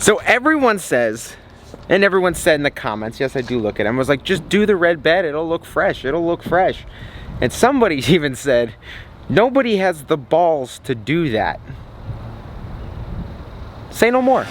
So everyone says, and everyone said in the comments, yes I do look at them, was like, just do the red bed, it'll look fresh, it'll look fresh. And somebody even said, nobody has the balls to do that. Say no more.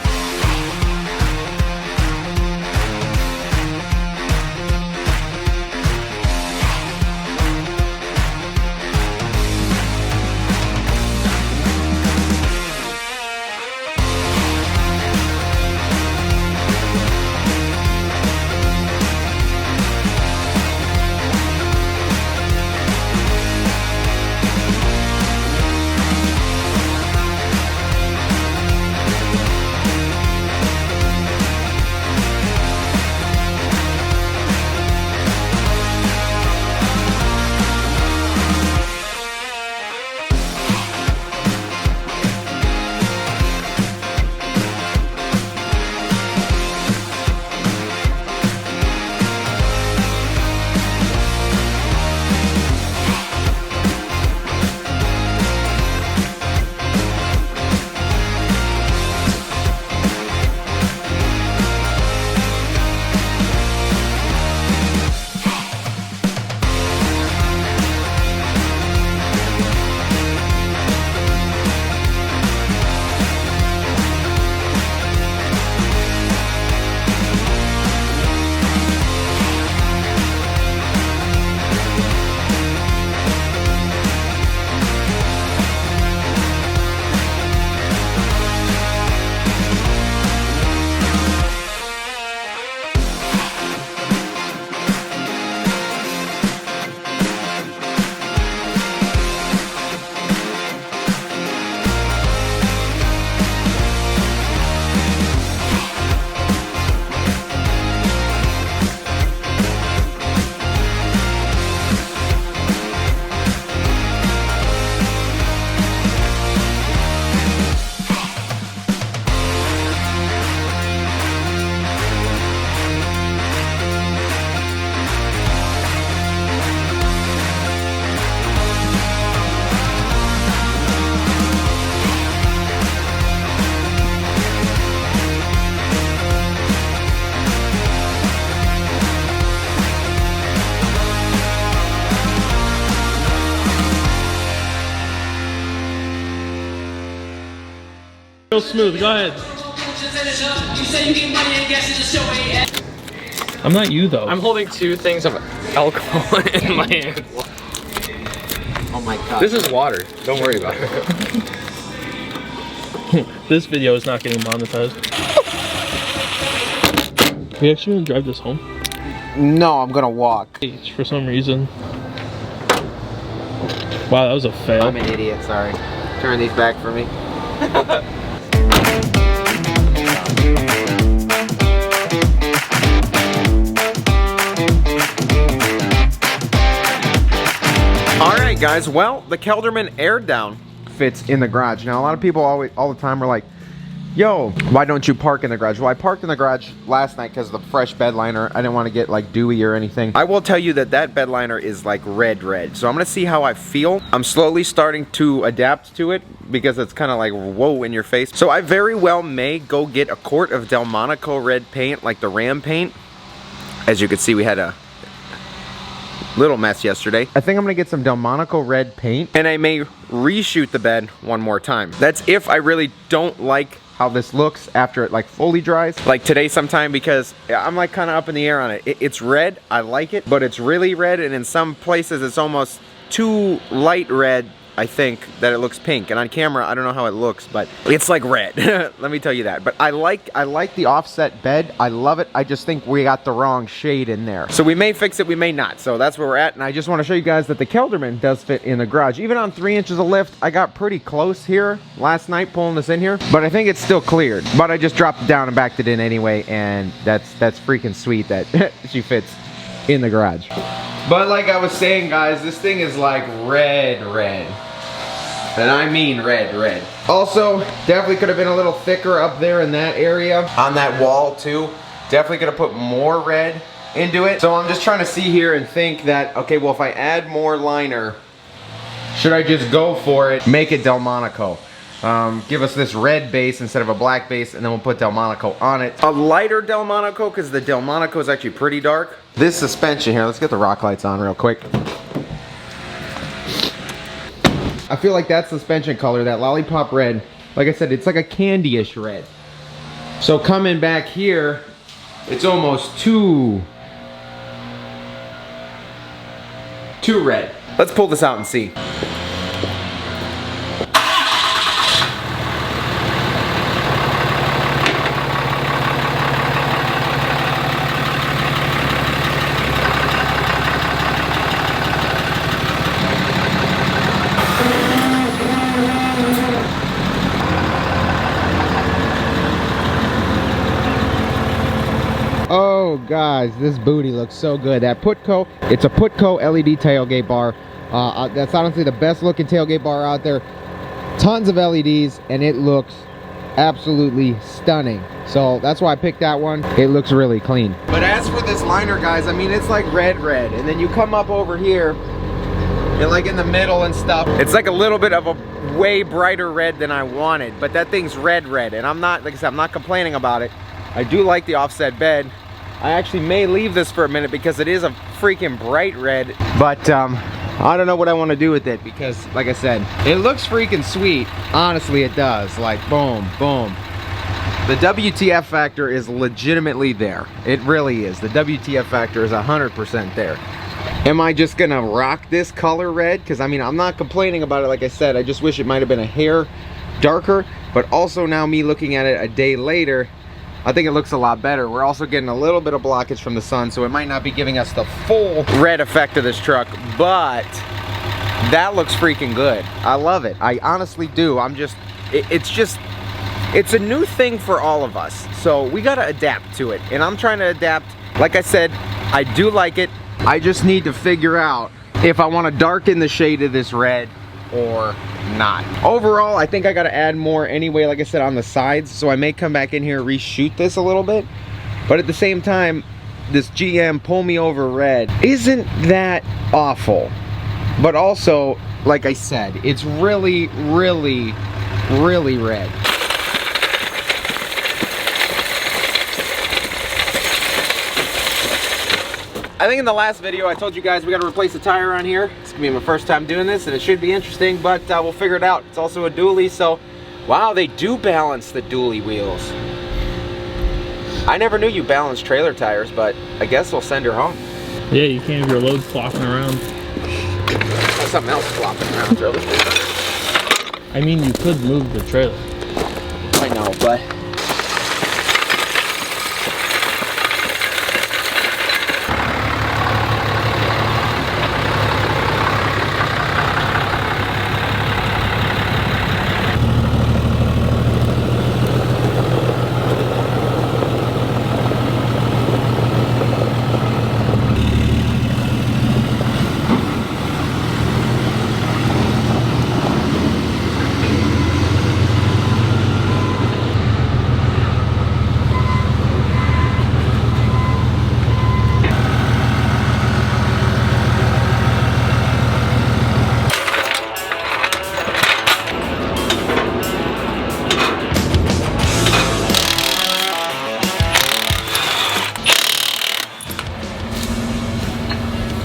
Real smooth, go ahead. I'm not you though. I'm holding 2 things of alcohol in my hand. Oh my god. This is water. Don't worry about it. This video is not getting monetized. We actually gonna drive this home? No, I'm gonna walk. For some reason. Wow, that was a fail. I'm an idiot, sorry. Turn these back for me. Alright guys, well, the Kelderman air down fits in the garage. Now a lot of people all the time are like, yo, why don't you park in the garage? Well, I parked in the garage last night because of the fresh bed liner. I didn't want to get like dewy or anything. I will tell you that that bed liner is like red. So I'm gonna see how I feel. I'm slowly starting to adapt to it because it's kind of like, whoa, in your face. So I very well may go get a quart of Delmonico red paint, like the Ram paint. As you can see, we had a little mess yesterday. I think I'm gonna get some Delmonico red paint and I may reshoot the bed one more time. That's if I really don't like how this looks after it like fully dries, like today sometime, because I'm like kind of up in the air on it. It's red, I like it, but it's really red, and in some places it's almost too light red, I think, that it looks pink. And on camera, I don't know how it looks, but it's like red. Let me tell you that. But I like the offset bed. I love it. I just think we got the wrong shade in there. So we may fix it, we may not. So that's where we're at. And I just want to show you guys that the Kelderman does fit in the garage. Even on 3 inches of lift, I got pretty close here last night pulling this in here, but I think it's still cleared. But I just dropped it down and backed it in anyway, and that's freaking sweet that she fits in the garage. But like I was saying, guys, this thing is like red. And I mean red. Also, definitely could have been a little thicker up there in that area. On that wall too. Definitely could have put more red into it. So I'm just trying to see here and think that, okay, well if I add more liner, should I just go for it, make it Delmonico? give us this red base instead of a black base, and then we'll put Delmonico on it. A lighter Delmonico, because the Delmonico is actually pretty dark. This suspension here, let's get the rock lights on real quick. I feel like that suspension color, that lollipop red, like I said, it's like a candy-ish red. So coming back here, it's almost too red. Let's pull this out and see. Oh guys, this booty looks so good. That Putco, it's a Putco LED tailgate bar. That's honestly the best looking tailgate bar out there. Tons of LEDs, and it looks absolutely stunning. So that's why I picked that one. It looks really clean. But as for this liner, guys, I mean, it's like red, and then you come up over here, and like in the middle and stuff, it's like a little bit of a way brighter red than I wanted. But that thing's red, and I'm not, like I said, I'm not complaining about it. I do like the offset bed. I actually may leave this for a minute because it is a freaking bright red. But I don't know what I want to do with it because, like I said, it looks freaking sweet. Honestly, it does. Like, boom, boom. The WTF factor is legitimately there. It really is. The WTF factor is 100% there. Am I just gonna rock this color red? Because, I mean, I'm not complaining about it, like I said. I just wish it might have been a hair darker. But also now me looking at it a day later, I think it looks a lot better. We're also getting a little bit of blockage from the sun, so it might not be giving us the full red effect of this truck, but that looks freaking good. I love it. I honestly do. It's a new thing for all of us, so we gotta adapt to it, and I'm trying to adapt. Like I said, I do like it. I just need to figure out if I want to darken the shade of this red or not. Overall, I think I gotta add more anyway, like I said, on the sides, so I may come back in here and reshoot this a little bit. But at the same time, this GM pull me over red isn't that awful. But also, like I said, it's really, really, really red. I think in the last video I told you guys we got to replace the tire on here. It's gonna be my first time doing this and it should be interesting, but we'll figure it out. It's also a dually, so wow, they do balance the dually wheels. I never knew you balanced trailer tires, but I guess we'll send her home. Yeah, you can't have your load flopping around. There's something else flopping around, trailer. I mean, you could move the trailer. I know, but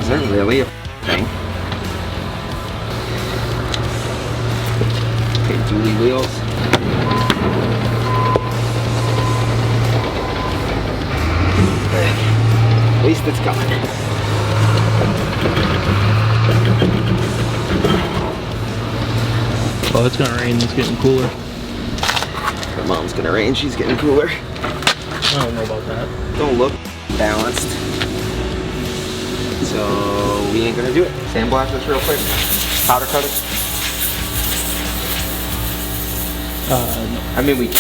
is there really a thing? Okay, dually wheels. At least it's coming. Oh, it's gonna rain. It's getting cooler. Her mom's gonna rain. She's getting cooler. I don't know about that. Don't look balanced. So we ain't gonna do it. Sandblast this real quick. Powder coat it. No. I mean, we.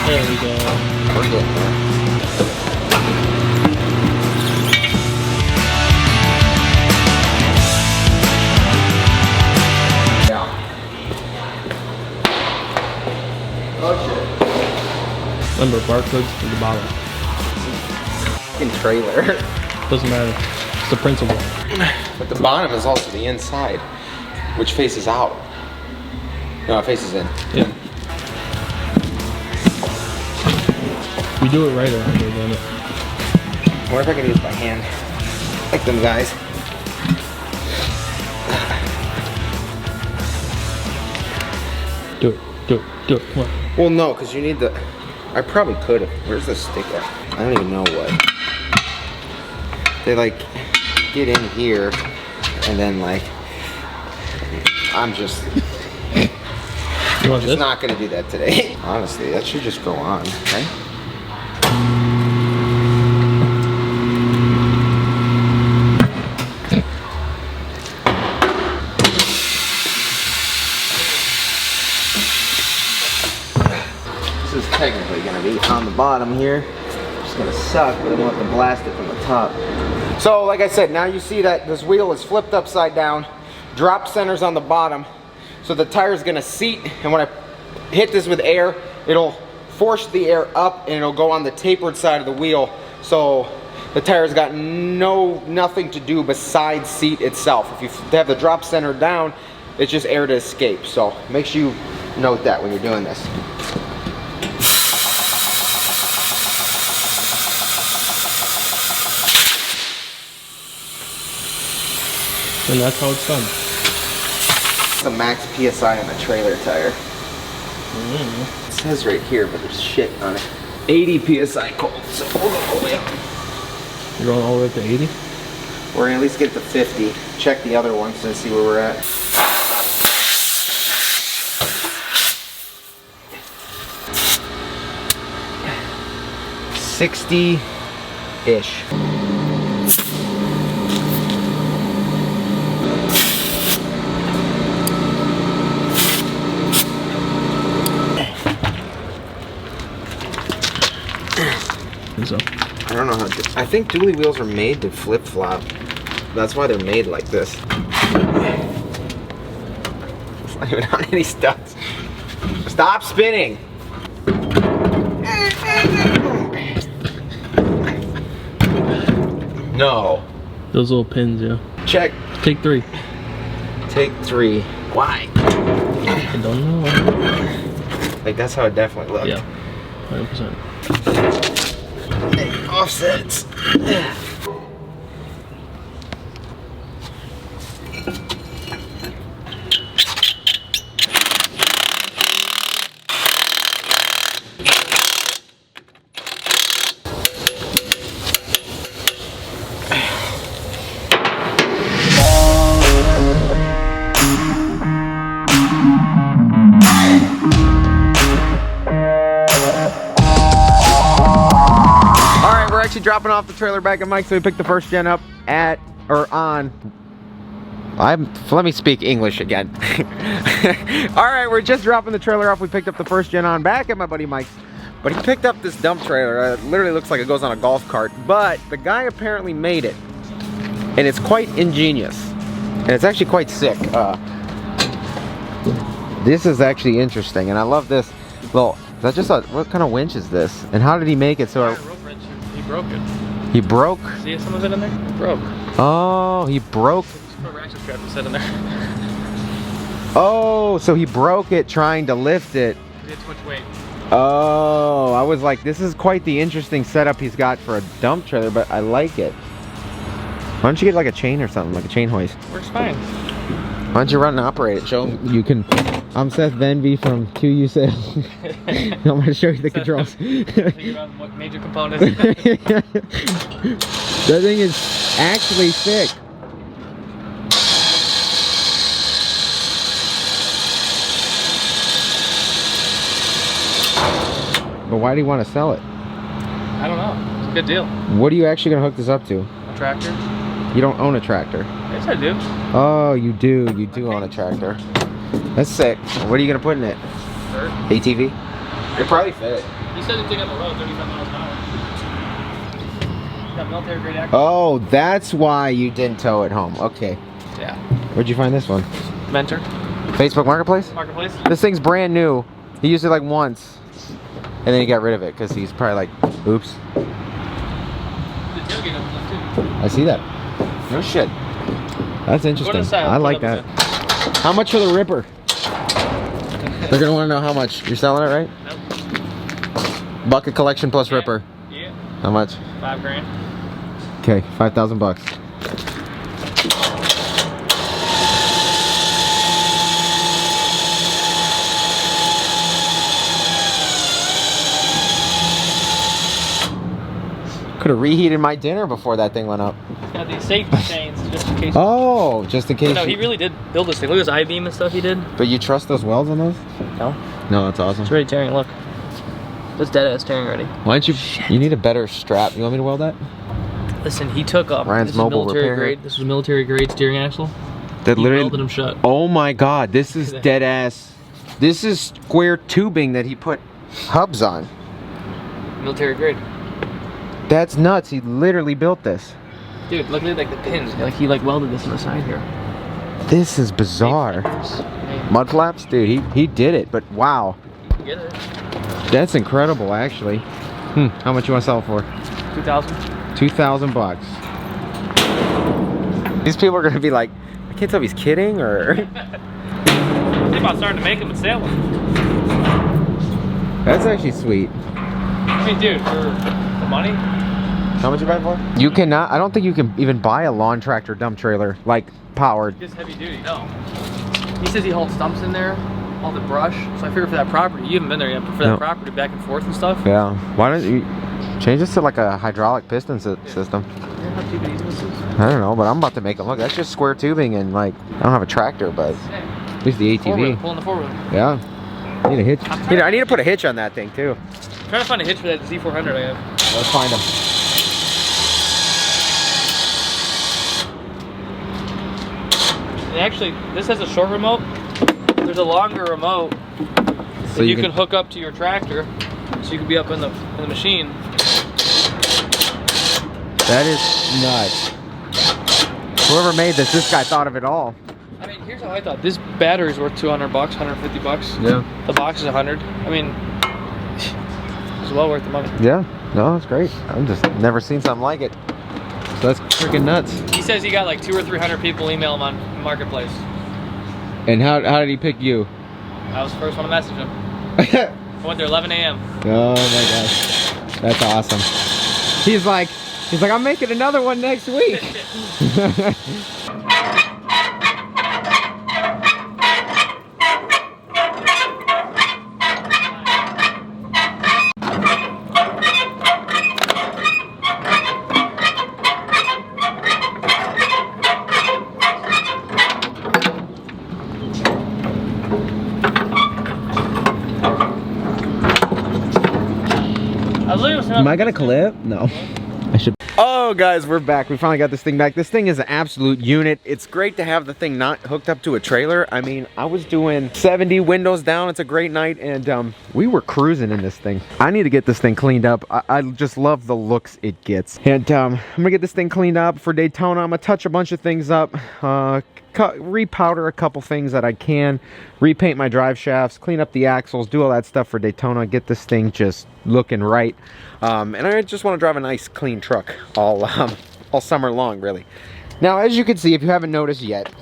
There we go. Remember, barcodes to the bottom. In trailer. Doesn't matter. It's the principle. But the bottom is also the inside, which faces out. No, it faces in. Yeah. We do it right around here, damn it. I wonder if I can do this by hand. Like them guys. Do it, do it, do it. Come on. Well, no, because you need the... I probably could have. Where's the sticker? I don't even know what. They like get in here and then like... I'm just... You want Just this? not gonna do that today. Honestly, that should just go on, okay? This is technically gonna be on the bottom here. It's gonna suck, but I'm gonna have to blast it from the top. So, like I said, now you see that this wheel is flipped upside down. Drop center's on the bottom. So the tire's gonna seat, and when I hit this with air, it'll force the air up and it'll go on the tapered side of the wheel. So the tire's got nothing to do besides seat itself. If you have the drop center down, it's just air to escape. So make sure you note that when you're doing this. And that's how it's done. The max PSI on the trailer tire. It says right here, but there's shit on it. 80 PSI cold, so we'll go all the way up. You're going all the way up to 80? We're gonna at least get to 50. Check the other ones and see where we're at. $60-ish. So. I don't know how to. I think dually wheels are made to flip flop. That's why they're made like this. It's not even on any studs. Stop spinning. No. Those little pins, yeah. Check. Take 3. Take 3. Why? I don't know. Like that's how it definitely looked. Yeah. 100%. Offsets. Dropping off the trailer back at Mike, so we picked the first gen up at or on. Let me speak English again. All right, we're just dropping the trailer off. We picked up the first gen on back at my buddy Mike's, but he picked up this dump trailer. It literally looks like it goes on a golf cart, but the guy apparently made it, and it's quite ingenious, and it's actually quite sick. This is actually interesting, and I love this. Well, that's just what kind of winch is this, and how did he make it so? He broke it. He broke? See some of it in there? It broke. Oh, he broke. Just put a ratchet strap and set in there. Oh, so he broke it trying to lift it. He had too much weight. Oh, I was like, this is quite the interesting setup he's got for a dump trailer, but I like it. Why don't you get like a chain or something, like a chain hoist? Works fine. Why don't you run and operate it? Show him. You can. I'm Seth Venby from QU Sales. I'm going to show you the controls. Figure out what major components. That thing is actually thick. But why do you want to sell it? I don't know. It's a good deal. What are you actually going to hook this up to? A tractor? You don't own a tractor. Yes, I do. Oh, you do. You do own a tractor. That's sick. What are you going to put in it? Dirt. ATV? It probably fit. He said it's on the road 35 miles an hour. Got military grade action. Oh, that's why you didn't tow it home. Okay. Yeah. Where'd you find this one? VanTrue. Facebook Marketplace? Marketplace. This thing's brand new. He used it like once. And then he got rid of it because he's probably like, oops. The tailgate opens up too. I see that. No shit. That's interesting. I like that. How much for the Ripper? They're gonna want to know how much. You're selling it, right? Nope. Bucket collection plus Ripper. Yeah. How much? 5 grand. Okay, 5,000 bucks. Could have reheated my dinner before that thing went up. Got these safety chains just in case. Oh, just in case. No, he really did build this thing. Look at this I-beam and stuff he did. But you trust those welds on those? No. No, that's awesome. It's already tearing. Look. It's dead ass tearing already. Why don't you? Shit. You need a better strap. You want me to weld that? Listen, he took Ryan's this mobile is military repair. grade. This was military grade steering axle. That He literally welded them shut. Oh my god, this is dead ass. This is square tubing that he put hubs on. Military grade. That's nuts. He literally built this. Dude, look at like the pins. Like he like welded this on the side here. This is bizarre. Mud flaps? Dude, he did it, but wow. Get it? That's incredible actually. How much you want to sell it for? 2,000. 2,000 bucks. These people are gonna be like, I can't tell if he's kidding or Think about starting to make them and sell them. That's actually sweet. I mean, dude, for the money. How much you buy it for? You cannot, I don't think you can even buy a lawn tractor dump trailer, like powered. Just heavy duty, no. He says he holds stumps in there, all the brush. So I figured for that property, you haven't been there yet, but for that property back and forth and stuff. Yeah. Why don't you change this to like a hydraulic piston system? Yeah, how cheap these is. I don't know, but I'm about to make them. Look, that's just square tubing and like, I don't have a tractor, but at least the ATV. Pulling the four-wheel. Yeah. I need a hitch. I need to put a hitch on that thing too. I'm trying to find a hitch for that Z400 I have. Let's find them. And actually, this has a short remote. There's a longer remote that you can hook up to your tractor, so you can be up in the machine. That is nuts. Whoever made this guy thought of it all. I mean, here's how I thought. This battery's worth 200 bucks, 150 bucks. Yeah. The box is 100. I mean, it's well worth the money. Yeah. No, it's great. I've just never seen something like it. So that's freaking nuts. He says he got like 200 or 300 people email him on Marketplace. And how did he pick you? I was the first one to message him. I went there 11 a.m. Oh my gosh. That's awesome. He's like, I'm making another one next week. Am I gonna clip? No. I should. Oh guys, we're back. We finally got this thing back. This thing is an absolute unit. It's great to have the thing not hooked up to a trailer. I mean, I was doing 70 windows down. It's a great night, and we were cruising in this thing. I need to get this thing cleaned up. I just love the looks it gets. And I'm gonna get this thing cleaned up for Daytona. I'm gonna touch a bunch of things up. Repowder a couple things that I can, repaint my drive shafts, clean up the axles, do all that stuff for Daytona, get this thing just looking right. And I just want to drive a nice clean truck all summer long, really. Now, as you can see, if you haven't noticed yet,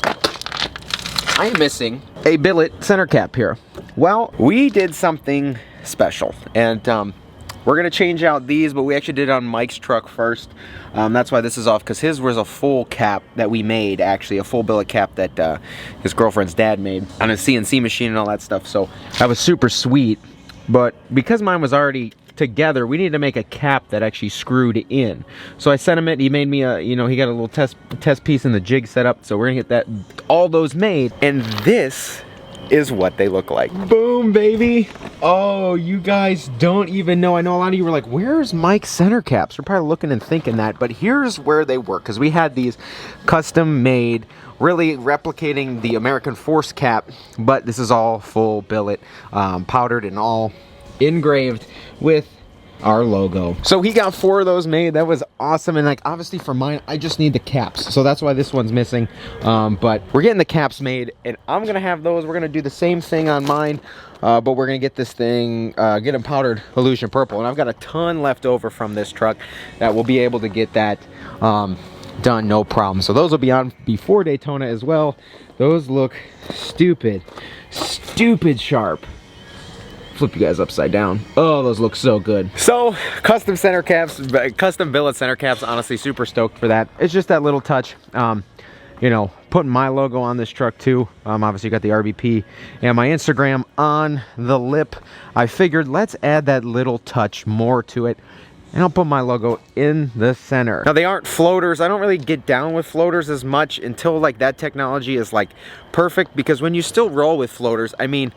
I am missing a billet center cap here. Well, we did something special, and we're gonna change out these, but we actually did it on Mike's truck first. That's why this is off, because his was a full cap that we made, actually, a full billet cap that his girlfriend's dad made on a CNC machine and all that stuff. So that was super sweet, but because mine was already together, we needed to make a cap that actually screwed in. So I sent him it. He made me a, he got a little test piece in the jig set up. So we're gonna get all those made, and this is what they look like. Boom, baby. Oh, you guys don't even know. I know a lot of you were like, where's Mike's center caps? You're probably looking and thinking that, but here's where they work, because we had these custom made, really replicating the American Force cap, but this is all full billet, powdered and all engraved with our logo. So he got 4 of those made. That was awesome. And like obviously for mine, I just need the caps. So that's why this one's missing. But we're getting the caps made and I'm gonna have those. We're gonna do the same thing on mine. But we're gonna get this thing, get them powdered illusion purple. And I've got a ton left over from this truck that will be able to get that done, no problem. So those will be on before Daytona as well. Those look stupid sharp. Flip you guys upside down. Oh, those look so good. So custom center caps, custom billet center caps, honestly super stoked for that. It's just that little touch, you know, putting my logo on this truck too. Obviously you got the RBP and my Instagram on the lip. I figured let's add that little touch more to it, and I'll put my logo in the center. Now they aren't floaters. I don't really get down with floaters as much until like that technology is like perfect, because when you still roll with floaters, I mean,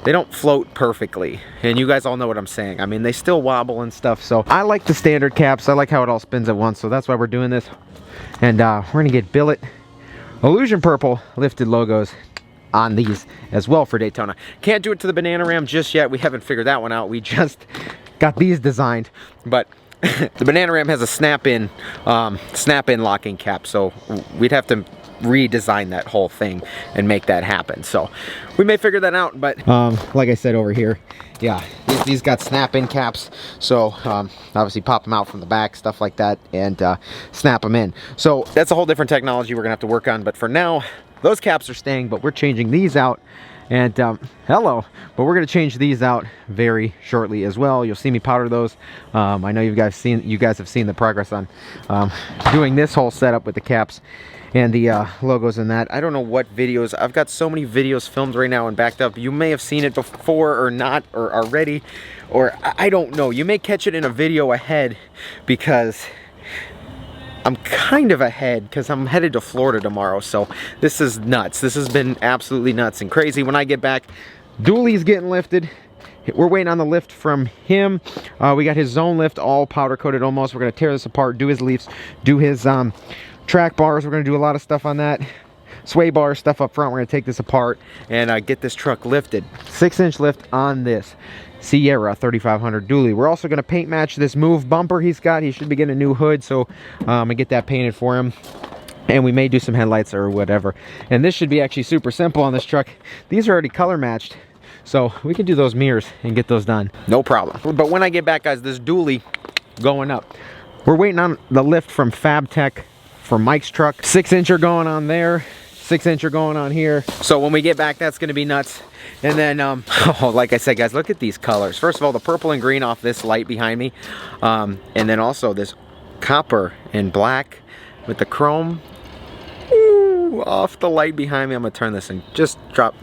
they don't float perfectly. And you guys all know what I'm saying. I mean, they still wobble and stuff. So I like the standard caps. I like how it all spins at once. So that's why we're doing this. And we're gonna get billet illusion purple lifted logos on these as well for Daytona. Can't do it to the banana ram just yet. We haven't figured that one out. We just got these designed, but the banana ram has a snap-in locking cap, so we'd have to redesign that whole thing and make that happen. So we may figure that out, but like I said over here, yeah, these got snap-in caps, so obviously pop them out from the back, stuff like that, and snap them in. So that's a whole different technology we're gonna have to work on, but for now those caps are staying, but we're changing these out. And hello, but we're gonna change these out very shortly as well. You'll see me powder those. I know you guys have seen the progress on doing this whole setup with the caps and the logos and that. I don't know what videos. I've got so many videos filmed right now and backed up. You may have seen it before or not, or already, or I don't know. You may catch it in a video ahead, because I'm kind of ahead because I'm headed to Florida tomorrow. So this is nuts. This has been absolutely nuts and crazy. When I get back, Dooley's getting lifted. We're waiting on the lift from him. We got his zone lift all powder coated almost. We're gonna tear this apart, do his leaves, do his track bars. We're gonna do a lot of stuff on that. Sway bar stuff up front. We're gonna take this apart and get this truck lifted. 6-inch lift on this Sierra 3500 dually. We're also going to paint match this move bumper he's got. He should be getting a new hood, so I'm going to get that painted for him. And we may do some headlights or whatever. And this should be actually super simple on this truck. These are already color matched, so we can do those mirrors and get those done. No problem. But when I get back, guys, this dually going up. We're waiting on the lift from Fab Tech for Mike's truck. 6-incher going on there. 6-incher going on here. So when we get back, that's going to be nuts. And then, oh, like I said, guys, look at these colors. First of all, the purple and green off this light behind me. And then also this copper and black with the chrome. Ooh, off the light behind me. I'm going to turn this and just drop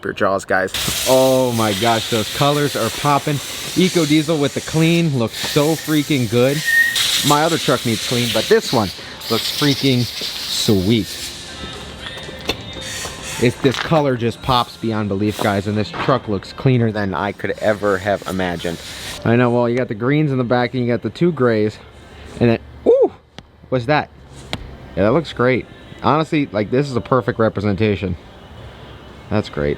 your jaws, guys. Oh my gosh, those colors are popping. Eco Diesel with the clean looks so freaking good. My other truck needs clean, but this one looks freaking sweet. This color just pops beyond belief, guys, and this truck looks cleaner than I could ever have imagined. I know. Well, you got the greens in the back and you got the 2 grays, and then, ooh, what's that? Yeah, that looks great. Honestly, like, this is a perfect representation. That's great.